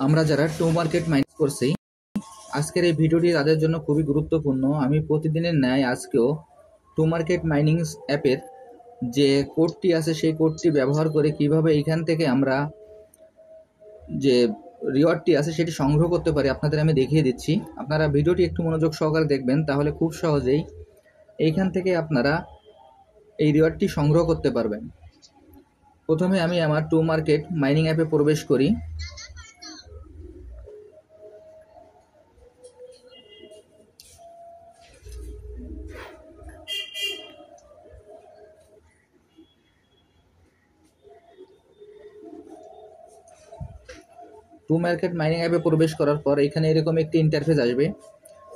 আমরা যারা to market mining করছি, আজকের এই ভিডিওটি তাদের জন্য খুবই গুরুত্বপূর্ণ। আমি প্রতিদিনের ন্যায় আজকেও টু মার্কেট মাইনিং অ্যাপের যে কোডটি আছে সেই কোডটি ব্যবহার করে কিভাবে এইখান থেকে আমরা যে রিওয়ার্ডটি আছে সেটি সংগ্রহ করতে পারি আপনাদের আমি দেখিয়ে দিচ্ছি। আপনারা ভিডিওটি একটু মনোযোগ সহকারে দেখবেন, তাহলে খুব সহজেই এইখান থেকে আপনারা এই রিওয়ার্ডটি সংগ্রহ করতে পারবেন। প্রথমে আমি আমার টু মার্কেট মাইনিং অ্যাপে প্রবেশ করি। টু মার্কেট মাইনিং অ্যাপে প্রবেশ করার পর এখানে এরকম একটি ইন্টারফেস আসবে।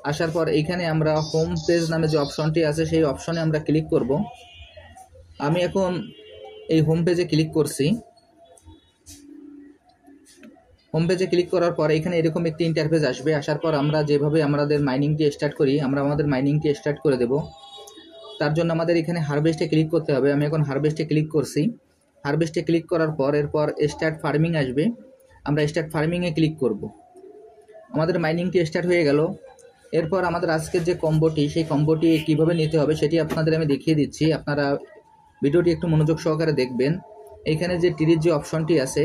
আসার পর এইখানে আমরা হোম পেজ নামে যে অপশনটি আছে সেই অপশনে আমরা ক্লিক করব। আমি এখন এই হোম পেজে ক্লিক করছি। হোম পেজে ক্লিক করার পর এখানে এরকম একটি ইন্টারফেস আসবে। আসার পর আমরা যেভাবে আমাদের মাইনিংটি স্টার্ট করি, আমরা আমাদের মাইনিংটি স্টার্ট করে দেব। তার জন্য আমাদের এখানে হারভেস্টে ক্লিক করতে হবে। আমি এখন হারভেস্টে ক্লিক করছি। হারভেস্টে ক্লিক করার পর এরপর স্টার্ট ফার্মিং আসবে। আমরা স্টার্ট ফার্মিংয়ে ক্লিক করব। আমাদের মাইনিংটি স্টার্ট হয়ে গেল। এরপর আমাদের আজকের যে কম্বোটি, সেই কম্বোটি কীভাবে নিতে হবে সেটি আপনাদের আমি দেখিয়ে দিচ্ছি। আপনারা ভিডিওটি একটু মনোযোগ সহকারে দেখবেন। এইখানে যে টিরির যে অপশনটি আছে,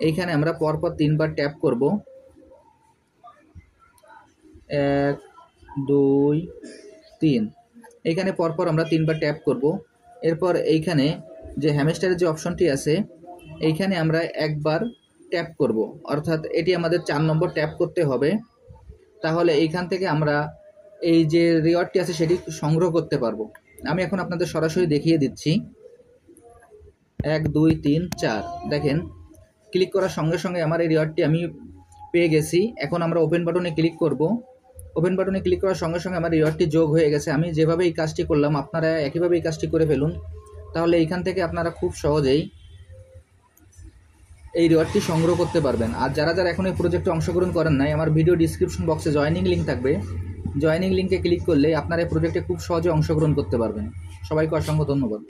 এইখানে আমরা পরপর 3বার ট্যাপ করব। 1 2 3, এইখানে পরপর আমরা 3বার ট্যাপ করব। এরপর এইখানে যে হ্যামস্টারের যে অপশনটি আছে, এইখানে আমরা একবার ট্যাপ করব, অর্থাৎ এটি আমাদের 4 নম্বর ট্যাপ করতে হবে। তাহলে এইখান থেকে আমরা এই যে রিওয়ার্ডটি আছে সেটি সংগ্রহ করতে পারবো। আমি এখন আপনাদের সরাসরি দেখিয়ে দিচ্ছি। 1 2 3 4, দেখেন ক্লিক করার সঙ্গে সঙ্গে আমার এই রিওয়ার্ডটি আমি পেয়ে গেছি। এখন আমরা ওপেন বাটনে ক্লিক করব। ওপেন বাটনে ক্লিক করার সঙ্গে সঙ্গে আমার রিওয়ার্ডটি যোগ হয়ে গেছে। আমি যেভাবে এই কাজটি করলাম আপনারা একইভাবে এই কাজটি করে ফেলুন। তাহলে এইখান থেকে আপনারা খুব সহজেই এই রিওয়ার্ডটি সংগ্রহ করতে পারবেন। আর যারা যারা এখন এই প্রজেক্টে অংশগ্রহণ করেন নাই, আমার ভিডিও ডিসক্রিপশন বক্সে জয়েনিং লিঙ্ক থাকবে। জয়েনিং লিঙ্কে ক্লিক করলে আপনারা এই প্রজেক্টে খুব সহজে অংশগ্রহণ করতে পারবেন। সবাইকে অসংখ্য ধন্যবাদ।